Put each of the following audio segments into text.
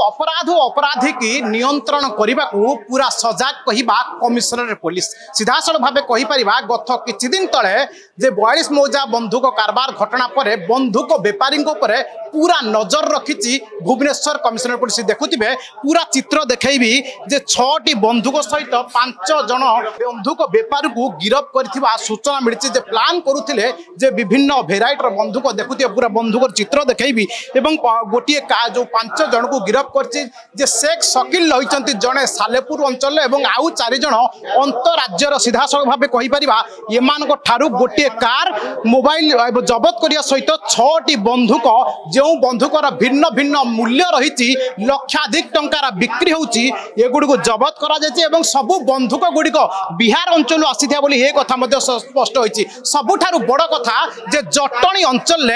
अपराध और अपराधी की नियंत्रण करने को पूरा सजाग कहवा कमिशनरेट पुलिस सीधासल भाव कहीपर गत किछि दिन तले 42 मौजा बंधुक कारबार घटना पर बंधुक बेपारी पूरा नजर रखी भुवनेश्वर कमिशनरेट पुलिस देखुवे पूरा चित्र देखी जे 6टी बंधुक सहित 5 जन बंधुक बेपारी को गिरफ कर सूचना मिली प्लान करुले विभिन्न भेराइटर बंधुक देखुए पूरा बंधुक चित्र देखी गोटे जो 5 जन को गिरफ कर शेख शकील रही जड़े सालेपुर अंचल और आउ 4 जन अंतराज्यर सीधासल भाव कहीपर एम गोटे कार मोबाइल जबत करने सहित 6टी बंधुक जो बंधुकर भिन्न भिन्न मूल्य रही लक्षाधिक टंकार बिक्री होगुड़ जबत कर सबू बंधुक गुड़िक बिहार अंचल आसी एक कथा स्पष्ट होती सबुठारु बड़ कथा जे जटणी अंचल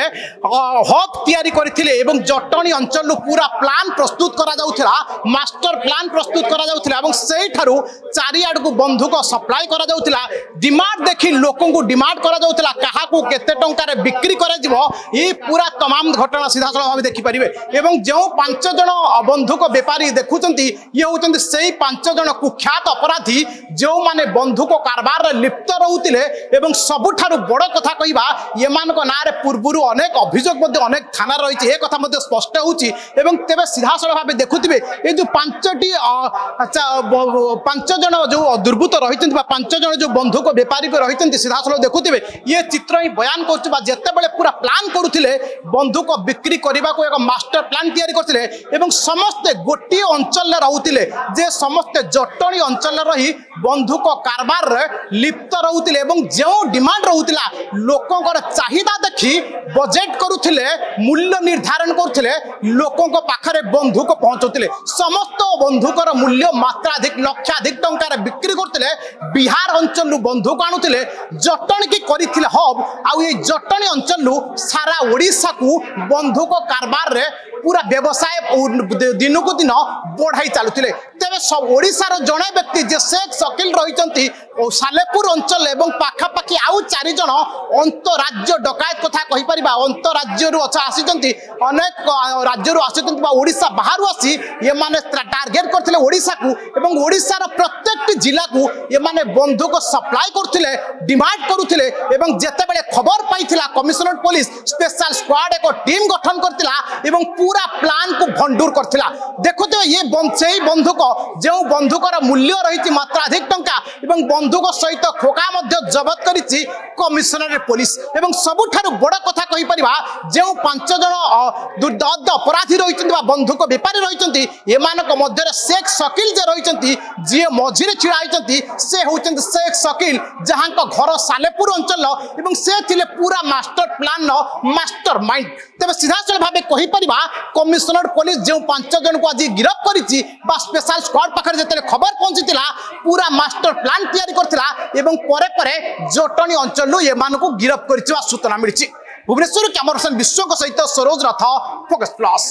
हब तैयारी करथिले एवं जटणी अंचल पूरा प्लान प्रस्तुत करा जाउथिला मास्टर प्लान प्रस्तुत करा जाउथिला एवं सेही ठारु चारियाड को बंधुक सप्लाई करा जाउथिला डिमांड देखि लोकन को डिमांड करा जाउथिला काहा को केते टंका रे बिक्री करा जिवो ई पूरा तमाम घटना सीधा सळ भाव देखि परिबे एवं जो 5 जन बंधुक व्यापारी देखुचंती ये होचंती सेही 5 जन कुख्यात अपराधी जो माने बंधुक कारबार रे लिप्त रहउतिले एवं सबुठारु बड़ कथा कहिबा एमानक नारे पूर्वरु अनेक अभियोग मध्ये अनेक थाना रही ए कथा मध्ये स्पष्ट होउची एवं तेबे सीधासल भाव देखुथिबे ए जो 5टी 5 जन जो दुर्बृत्त रही 5 जन जो बंधुक व्यापारी रही सीधासल देखुथिबे ये चित्र ही बयान करछबा जेतेबेले पूरा प्लान करुथिले बंधुक बिक्री करबा को एक मास्टर प्लान तैयारी करथिले एवं समस्त गोटी अंचल रे रहउथिले जे समस्त जटणी अंचल रही बंधुक कारबार रे लिप्त रहउथिले एवं जो डिमांड रहउथिला लोकंकर चाहिदा देखि बजेट करुथिले मूल्य निर्धारण करथिले लोकंक पाखरे बंधुक पहुंचुथिले समस्त बंधुकर मूल्य मात्राधिक लक्षाधिक टंका बिक्री करथिले बिहार अंचल बंधुक आणुथिले जटणी की करिथिले हब आ ये जटणी अंचल सारा ओडिसा को बंधुक कारबार रे पूरा व्यवसाय दिन को दिन बढ़ाई चलुथिले तेबे सब ओडिसा रो जणे व्यक्ति जे शेख शकील रहिचंती ओ सालेपुर अंचल एवं पाखापाखी आउ 4 जन अंतराज्य डकायत कथा कहि परिबा अंतराज्य रु अच्छा आसीचंती अनेक राज्य रु आसीचंती बा ओडिसा बाहर आसी ये माने टारगेट करथिले ओडिसा को एवं ओडिसा रो प्रत्येक जिला को ये माने बंधुक सप्लाई करथिले डिमांड करुथिले एवं जेते बेले खबर पाइथिला कमिशनरेट पुलिस स्पेशल स्क्वाड एक टीम गठन करथिला एवं पूरा प्लान को भंडूर करथिला देखुते ये सेही बंधुक जो बंधुकर मूल्य रही मात्राधिक टंका एवं बंधुक सहित खोका मध्य जबत करिछि कमिशनरेट पुलिस एवं सबुठारु बड़ कथा कहि परिबा जो 5 जन दुर्दांत अपराधी रही बंधुक व्यापारी रही एमानक मध्य शेख शकील जे रही जी मझिरे छिड़ा होती से होचंती शेख शकील जहां घर सालेपुर अंचल एवं से थिले पूरा मास्टर प्लान मास्टर माइंड तेज सीधासल भाव कहीपर कमिशनरेट पुलिस जो 5 जन को आज गिरफ करिछि बा स्पेशल स्क्वाड पाखरे जते खबर पहुंचीला पूरा मास्टर प्लान तैयारी करथिला एवं परे परे जटणी अंचल एमान को गिरफ करिछि सूचना मिली भुवनेश्वर कैमरा पर्सन विश्व सहित सरोज रथ फोकस प्लस।